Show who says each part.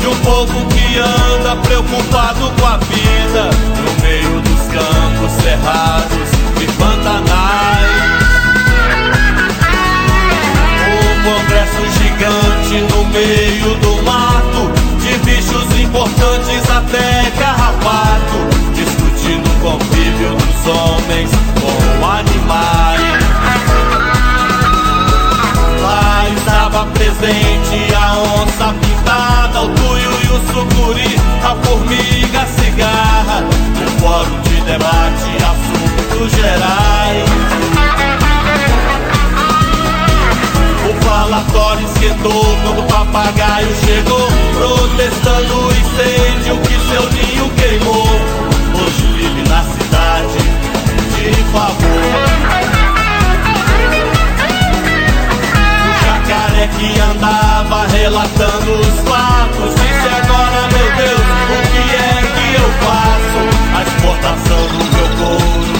Speaker 1: de um povo que anda preocupado com a vida, no meio dos campos cerrados e pantanais. Um congresso gigante no meio do mato, de bichos importantes até carrapato, discutindo o convívio dos homens com animais. Lá estava presente a onça pintada, o tuio e o sucuri, a formiga, a cigarra, um fórum de debate, assuntos gerais. O falatório esquentou quando o papagaio chegou, protestando o incêndio que seu ninho queimou. Hoje vive na cidade de favor. Jacaré que andava relatando os fatos disse: agora, meu Deus, o que é que eu faço? A exportação do meu couro